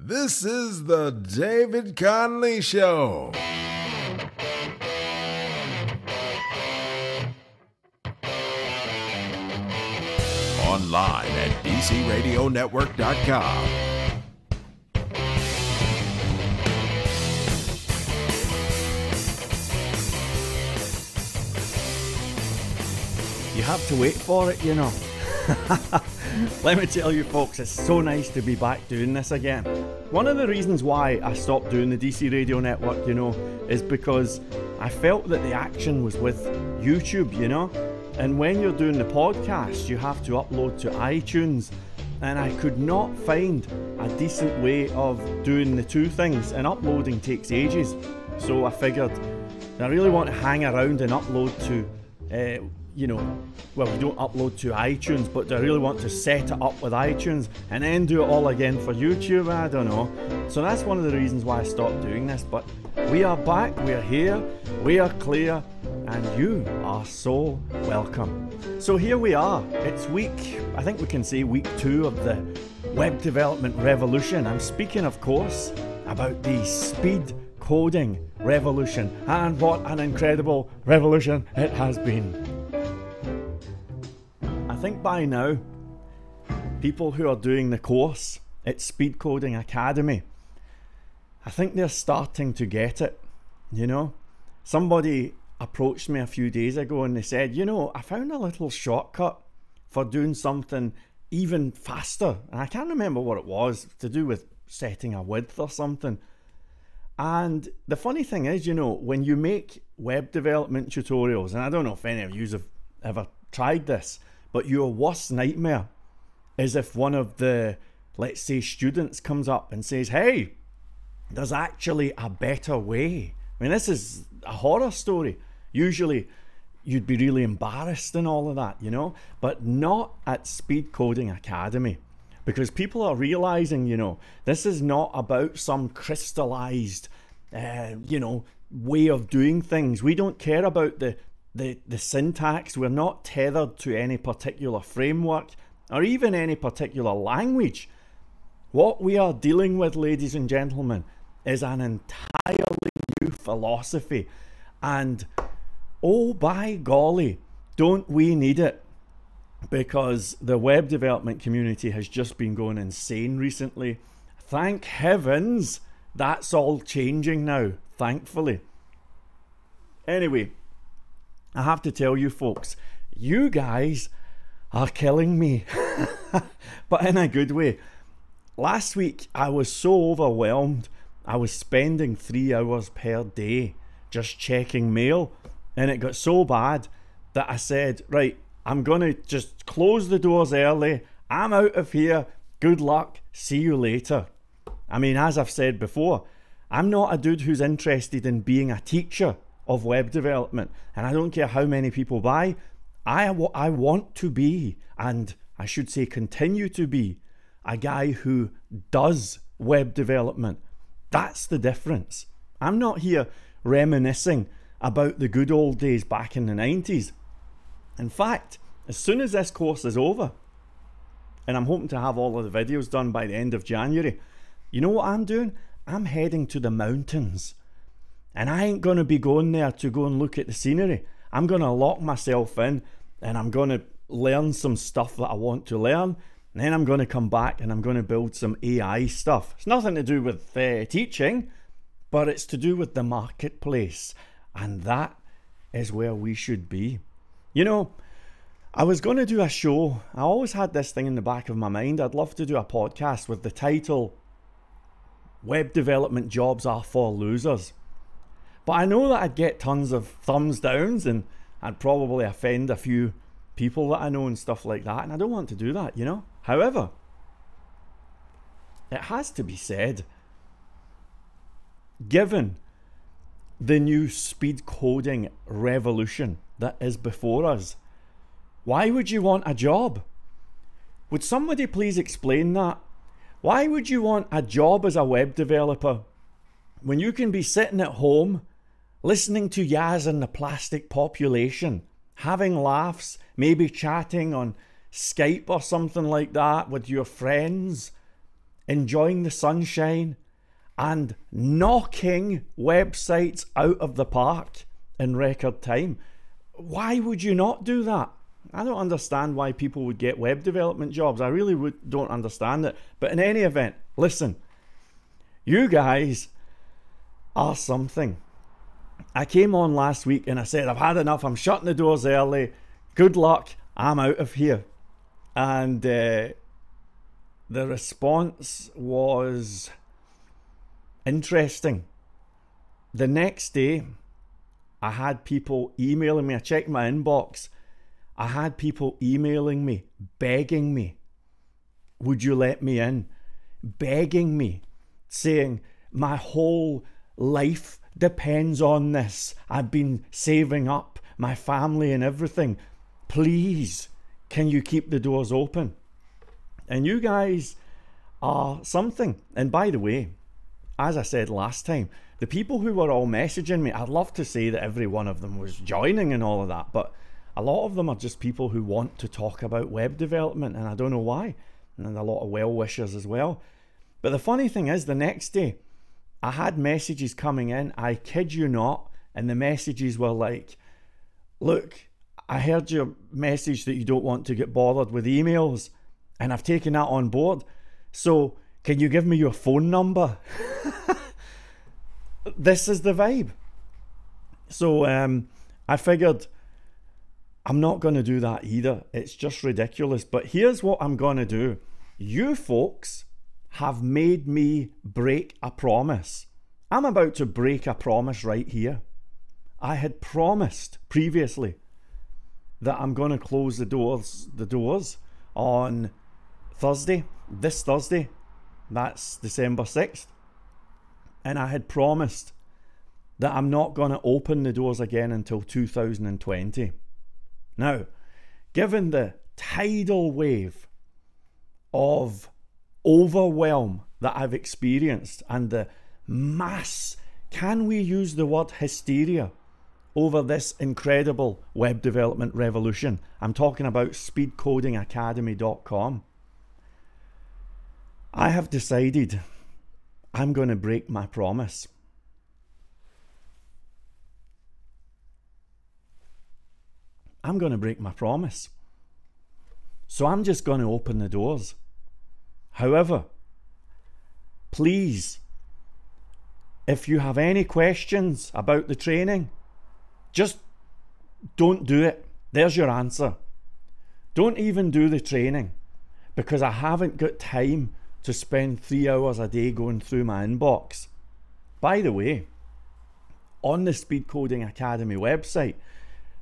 This is the David Connelly Show. Online at dcradionetwork.com. You have to wait for it, you know. Let me tell you folks, it's so nice to be back doing this again. One of the reasons why I stopped doing the DC Radio Network, you know, is because I felt that the action was with YouTube, you know. And when you're doing the podcast, you have to upload to iTunes. And I could not find a decent way of doing the two things, and uploading takes ages. So I figured I really want to hang around and upload to you know, well, we don't upload to iTunes, but do I really want to set it up with iTunes and then do it all again for YouTube? I don't know. So that's one of the reasons why I stopped doing this. But we are back, we are here, we are clear, and you are so welcome. So here we are. It's I think we can say week 2 of the web development revolution. I'm speaking, of course, about the speed coding revolution, and what an incredible revolution it has been. I think by now, people who are doing the course at Speed Coding Academy, I think they're starting to get it, you know. Somebody approached me a few days ago and they said, you know, I found a little shortcut for doing something even faster. And I can't remember what it was, to do with setting a width or something. And the funny thing is, you know, when you make web development tutorials, and I don't know if any of you have ever tried this, but your worst nightmare is if one of the, let's say, students comes up and says, hey, there's actually a better way. I mean, this is a horror story. Usually you'd be really embarrassed and all of that, you know, but not at Speed Coding Academy, because people are realizing, you know, this is not about some crystallized, you know, way of doing things. We don't care about the syntax. We're not tethered to any particular framework or even any particular language. What we are dealing with, ladies and gentlemen, is an entirely new philosophy. And oh, by golly, don't we need it? Because the web development community has just been going insane recently. Thank heavens that's all changing now, thankfully. Anyway, I have to tell you folks, you guys are killing me, but in a good way. Last week I was so overwhelmed. I was spending 3 hours per day just checking mail, and it got so bad that I said, right, I'm gonna just close the doors early. I'm out of here. Good luck. See you later. I mean, as I've said before, I'm not a dude who's interested in being a teacher of web development, and I don't care how many people buy. I want to be, and I should say continue to be, a guy who does web development. That's the difference. I'm not here reminiscing about the good old days back in the 90s. In fact, as soon as this course is over, and I'm hoping to have all of the videos done by the end of January, you know what I'm doing? I'm heading to the mountains. And I ain't going to be going there to go and look at the scenery. I'm going to lock myself in, and I'm going to learn some stuff that I want to learn. And then I'm going to come back and I'm going to build some AI stuff. It's nothing to do with teaching, but it's to do with the marketplace. And that is where we should be. You know, I was going to do a show. I always had this thing in the back of my mind. I'd love to do a podcast with the title, Web Development Jobs Are for Losers. But I know that I'd get tons of thumbs downs, and I'd probably offend a few people that I know and stuff like that. And I don't want to do that, you know. However, it has to be said, given the new speed coding revolution that is before us, why would you want a job? Would somebody please explain that? Why would you want a job as a web developer when you can be sitting at home listening to Yaz and the Plastic Population, having laughs, maybe chatting on Skype or something like that with your friends, enjoying the sunshine, and knocking websites out of the park in record time. Why would you not do that? I don't understand why people would get web development jobs. I really don't understand it. But in any event, listen, you guys are something. I came on last week and I said, I've had enough. I'm shutting the doors early. Good luck. I'm out of here. And the response was interesting. The next day, I had people emailing me. I checked my inbox. I had people emailing me, begging me, would you let me in? Begging me, saying, my whole life depends on this. I've been saving up, my family and everything. Please, can you keep the doors open? And you guys are something. And by the way, as I said last time, the people who were all messaging me, I'd love to say that every one of them was joining and all of that, but a lot of them are just people who want to talk about web development, and I don't know why. And a lot of well-wishers as well. But the funny thing is, the next day, I had messages coming in, I kid you not, and the messages were like, look, I heard your message that you don't want to get bothered with emails, and I've taken that on board. So, can you give me your phone number? This is the vibe. So, I figured I'm not going to do that either. It's just ridiculous. But here's what I'm going to do. You folks have made me break a promise. I'm about to break a promise right here. I had promised previously that I'm going to close the doors on Thursday, this Thursday. That's December 6th. And I had promised that I'm not going to open the doors again until 2020. Now, given the tidal wave of overwhelm that I've experienced and the mass, can we use the word hysteria, over this incredible web development revolution? I'm talking about speedcodingacademy.com. I have decided I'm going to break my promise. I'm going to break my promise. So I'm just going to open the doors. However, please, if you have any questions about the training, just don't do it. There's your answer. Don't even do the training, because I haven't got time to spend 3 hours a day going through my inbox. By the way, on the Speed Coding Academy website,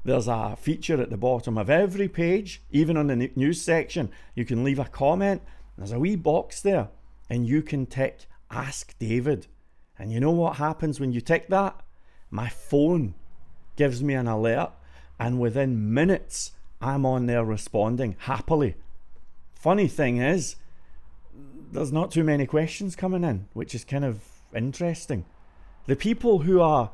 there's a feature at the bottom of every page, even on the news section. You can leave a comment. There's a wee box there, and you can tick Ask David. And you know what happens when you tick that? My phone gives me an alert, and within minutes, I'm on there responding happily. Funny thing is, there's not too many questions coming in, which is kind of interesting. The people who are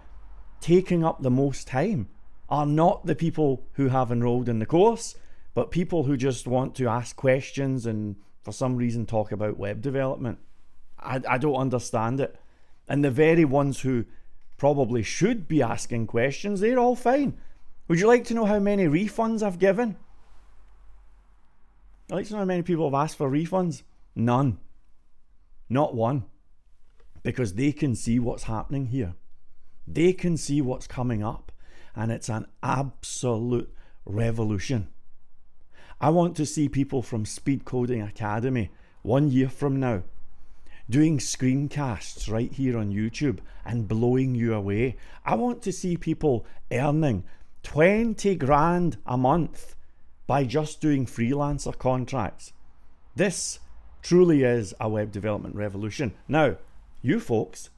taking up the most time are not the people who have enrolled in the course, but people who just want to ask questions and for some reason talk about web development. I don't understand it. And the very ones who probably should be asking questions, they're all fine. Would you like to know how many refunds I've given? I'd like to know how many people have asked for refunds. None. Not one. Because they can see what's happening here. They can see what's coming up. And it's an absolute revolution. I want to see people from Speed Coding Academy 1 year from now doing screencasts right here on YouTube and blowing you away. I want to see people earning 20 grand a month by just doing freelancer contracts. This truly is a web development revolution. Now, you folks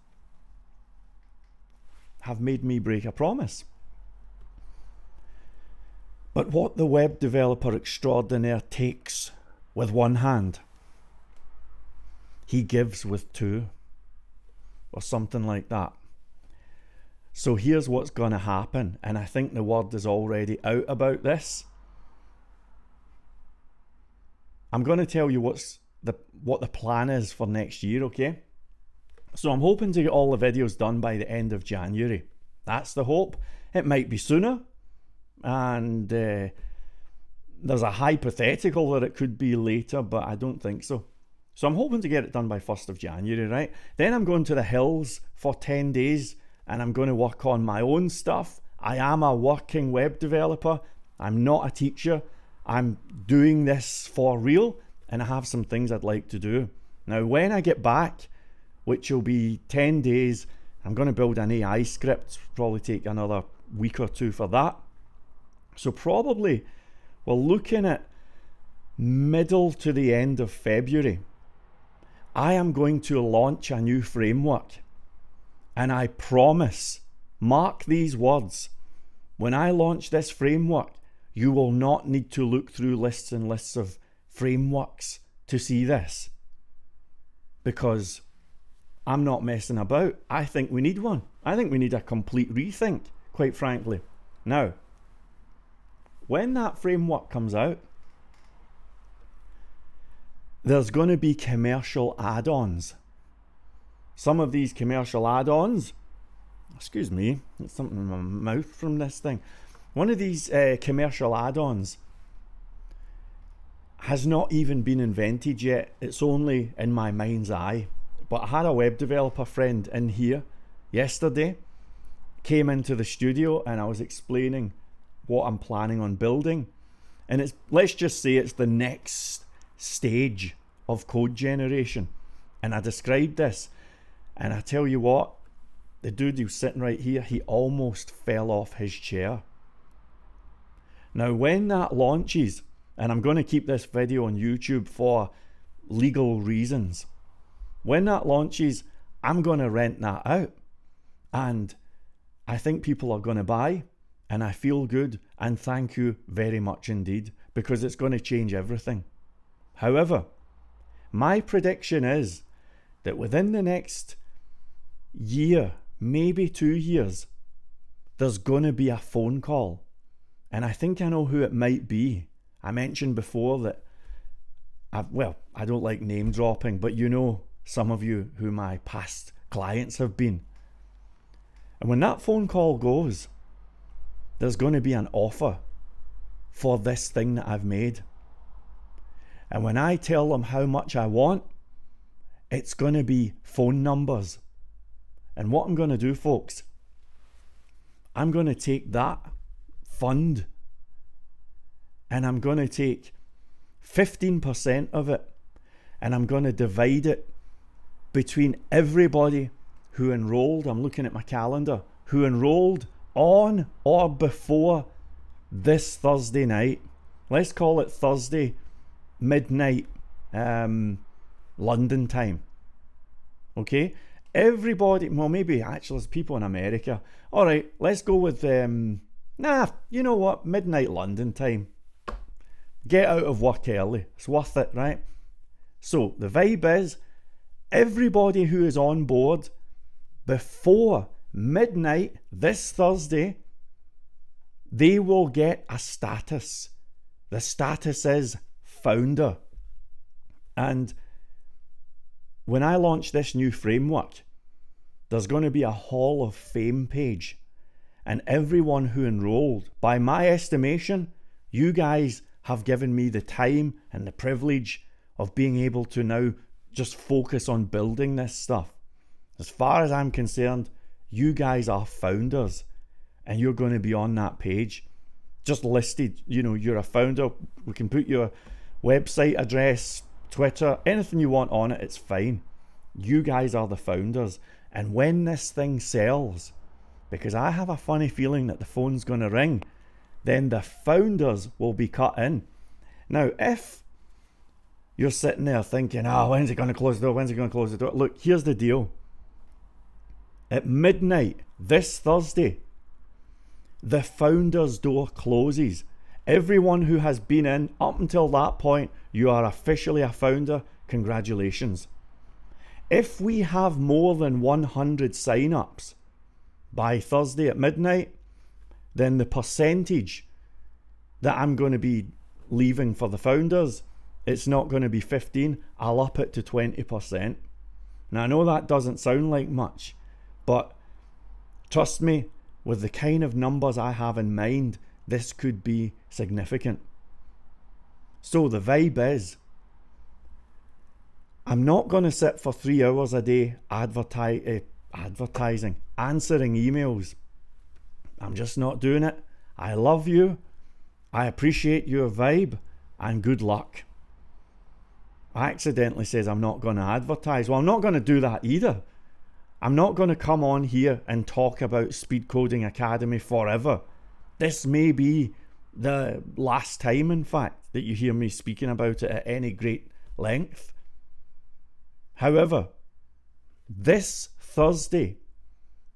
have made me break a promise. But what the web developer extraordinaire takes with one hand, he gives with two, or something like that. So here's what's going to happen, and I think the word is already out about this. I'm going to tell you what's what the plan is for next year, okay? So I'm hoping to get all the videos done by the end of January. That's the hope. It might be sooner, and there's a hypothetical that it could be later, but I don't think so. So I'm hoping to get it done by 1st of January, right? Then I'm going to the hills for 10 days, and I'm going to work on my own stuff. I am a working web developer. I'm not a teacher. I'm doing this for real, and I have some things I'd like to do. Now, when I get back, which will be 10 days, I'm going to build an AI script. Probably take another week or two for that. So probably we're looking at middle to the end of February. I am going to launch a new framework. And I promise, mark these words, when I launch this framework, you will not need to look through lists and lists of frameworks to see this. Because I'm not messing about. I think we need one. I think we need a complete rethink, quite frankly. Now, when that framework comes out, there's going to be commercial add-ons. Some of these commercial add-ons, excuse me, there's something in my mouth from this thing. One of these commercial add-ons has not even been invented yet. It's only in my mind's eye. But I had a web developer friend in here yesterday, came into the studio, and I was explaining what I'm planning on building. And it's, let's just say it's the next stage of code generation. And I described this, and I tell you what, the dude who's sitting right here, he almost fell off his chair. Now, when that launches, and I'm going to keep this video on YouTube for legal reasons, when that launches, I'm going to rent that out. And I think people are going to buy, and I feel good, and thank you very much indeed, because it's going to change everything. However, my prediction is that within the next year, maybe 2 years, there's going to be a phone call. And I think I know who it might be. I mentioned before that, I don't like name dropping, but you know some of you who my past clients have been. And when that phone call goes, there's going to be an offer for this thing that I've made. And when I tell them how much I want, it's going to be phone numbers. And what I'm going to do, folks, I'm going to take that fund and I'm going to take 15% of it and I'm going to divide it between everybody who enrolled. I'm looking at my calendar, who enrolled on or before this Thursday night. Let's call it Thursday midnight London time. Okay, everybody, well, maybe actually there's people in America. All right, let's go with you know what, midnight London time. Get out of work early, it's worth it, right? So the vibe is everybody who is on board before midnight this Thursday, they will get a status. The status is founder. And when I launch this new framework, there's going to be a Hall of Fame page. And everyone who enrolled, by my estimation, you guys have given me the time and the privilege of being able to now just focus on building this stuff. As far as I'm concerned, you guys are founders and you're going to be on that page. Just listed, you know, you're a founder. We can put your website address, Twitter, anything you want on it, it's fine. You guys are the founders. And when this thing sells, because I have a funny feeling that the phone's going to ring, then the founders will be cut in. Now, if you're sitting there thinking, when's it going to close the door? When's it going to close the door? Look, here's the deal. At midnight this Thursday, the founders' door closes. Everyone who has been in up until that point, you are officially a founder. Congratulations. If we have more than 100 sign-ups by Thursday at midnight, then the percentage that I'm going to be leaving for the founders it's not going to be 15, I'll up it to 20%. Now I know that doesn't sound like much, but trust me, with the kind of numbers I have in mind, this could be significant. So the vibe is, I'm not going to sit for 3 hours a day advertising, answering emails. I'm just not doing it. I love you. I appreciate your vibe, and good luck. I accidentally says I'm not going to advertise. Well, I'm not going to do that either. I'm not going to come on here and talk about Speed Coding Academy forever. This may be the last time, in fact, that you hear me speaking about it at any great length. However, this Thursday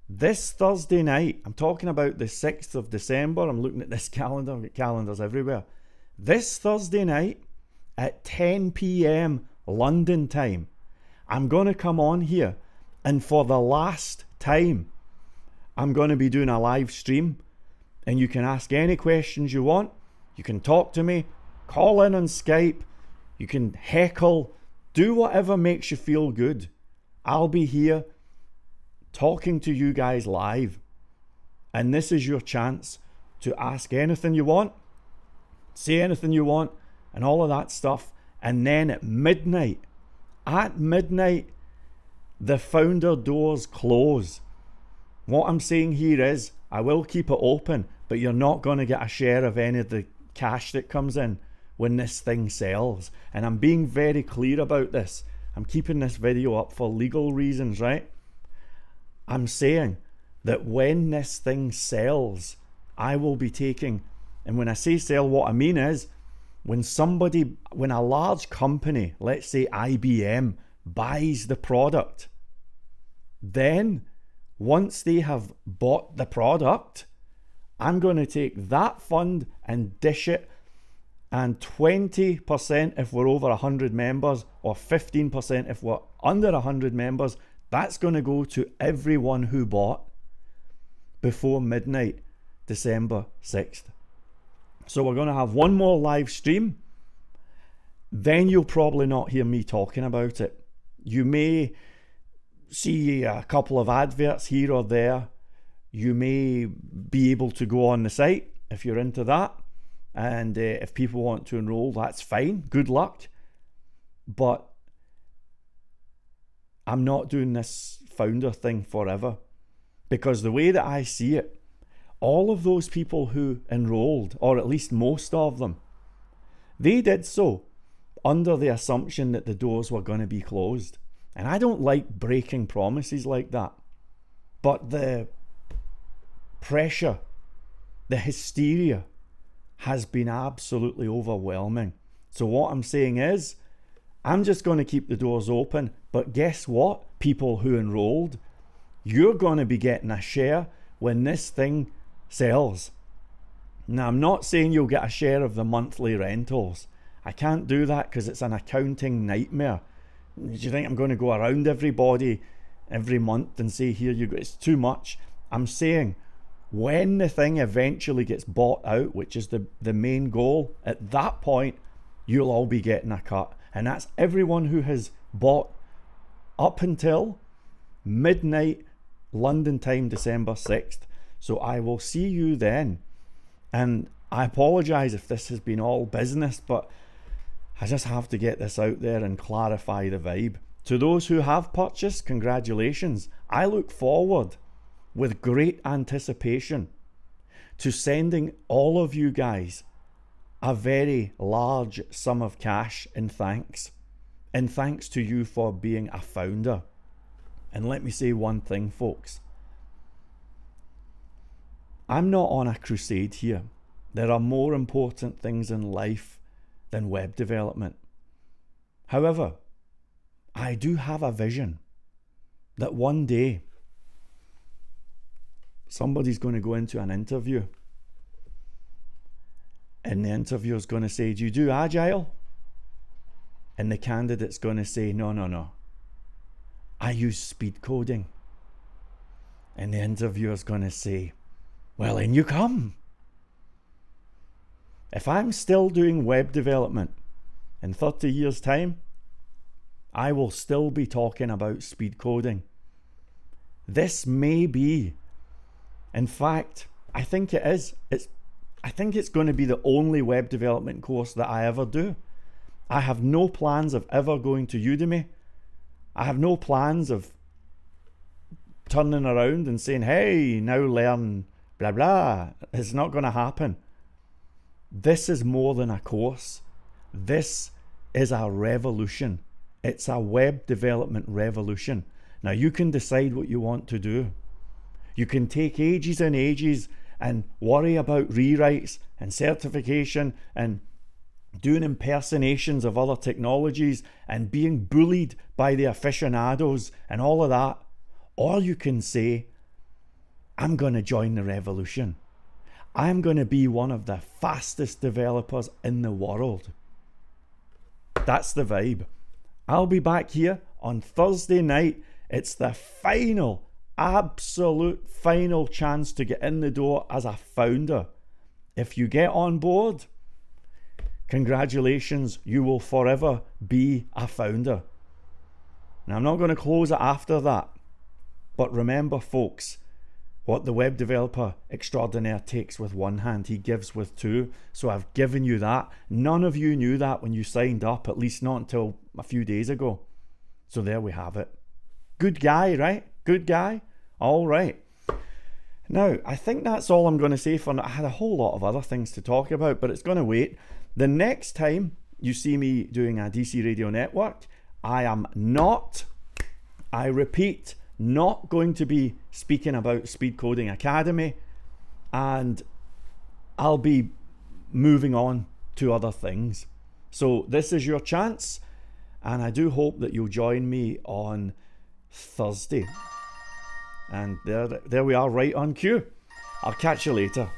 night, I'm talking about the 6th of December. I'm looking at this calendar, I've got calendars everywhere. This Thursday night at 10 p.m. London time, I'm going to come on here, and for the last time, I'm going to be doing a live stream, and you can ask any questions you want. You can talk to me, call in on Skype, you can heckle, do whatever makes you feel good. I'll be here talking to you guys live, and this is your chance to ask anything you want, say anything you want, and all of that stuff. And then at midnight, the founder doors close. What I'm saying here is, I will keep it open, but you're not going to get a share of any of the cash that comes in when this thing sells. And I'm being very clear about this. I'm keeping this video up for legal reasons, right? I'm saying that when this thing sells, I will be taking, and when I say sell, what I mean is, when a large company, let's say IBM, buys the product, then once they have bought the product, I'm going to take that fund and dish it, and 20% if we're over 100 members, or 15% if we're under 100 members, that's going to go to everyone who bought before midnight, December 6th. So we're going to have one more live stream. Then you'll probably not hear me talking about it. You may see a couple of adverts here or there. You may be able to go on the site if you're into that. And if people want to enroll, that's fine. Good luck. But I'm not doing this founder thing forever. Because the way that I see it, all of those people who enrolled, or at least most of them, they did so under the assumption that the doors were going to be closed. And I don't like breaking promises like that. But the pressure, the hysteria has been absolutely overwhelming. So what I'm saying is, I'm just going to keep the doors open. But guess what? People who enrolled, you're going to be getting a share when this thing sells. Now, I'm not saying you'll get a share of the monthly rentals. I can't do that because it's an accounting nightmare. Do you think I'm going to go around everybody every month and say, here you go? It's too much. I'm saying when the thing eventually gets bought out, which is the main goal, at that point, you'll all be getting a cut. And that's everyone who has bought up until midnight London time, December 6th. So I will see you then. And I apologize if this has been all business, but I just have to get this out there and clarify the vibe. To those who have purchased, congratulations. I look forward with great anticipation to sending all of you guys a very large sum of cash in thanks. And thanks to you for being a founder. And let me say one thing, folks. I'm not on a crusade here. There are more important things in life than web development. However, I do have a vision that one day somebody's going to go into an interview and the interviewer's going to say, do you do agile? And the candidate's going to say, no, I use speed coding. And the interviewer's going to say, well, in you come. If I'm still doing web development in 30 years' time, I will still be talking about speed coding. This may be, in fact, I think it is. I think it's going to be the only web development course that I ever do. I have no plans of ever going to Udemy. I have no plans of turning around and saying, hey, now learn blah blah. It's not going to happen. This is more than a course. This is a revolution. It's a web development revolution. Now you can decide what you want to do. You can take ages and ages and worry about rewrites and certification and doing impersonations of other technologies and being bullied by the aficionados and all of that. Or you can say, I'm going to join the revolution. I'm going to be one of the fastest developers in the world. That's the vibe. I'll be back here on Thursday night. It's the final, absolute final chance to get in the door as a founder. If you get on board, congratulations, you will forever be a founder. Now, I'm not going to close it after that. But remember, folks, what the web developer extraordinaire takes with one hand, he gives with two. So I've given you that. None of you knew that when you signed up, at least not until a few days ago. So there we have it. Good guy, right? Good guy? All right. Now, I think that's all I'm going to say for now. I had a whole lot of other things to talk about, but it's going to wait. The next time you see me doing a DC Radio Network, I am not, I repeat, not going to be speaking about Speed Coding Academy, and I'll be moving on to other things. So this is your chance, and I do hope that you'll join me on Thursday. And there we are, right on cue. I'll catch you later.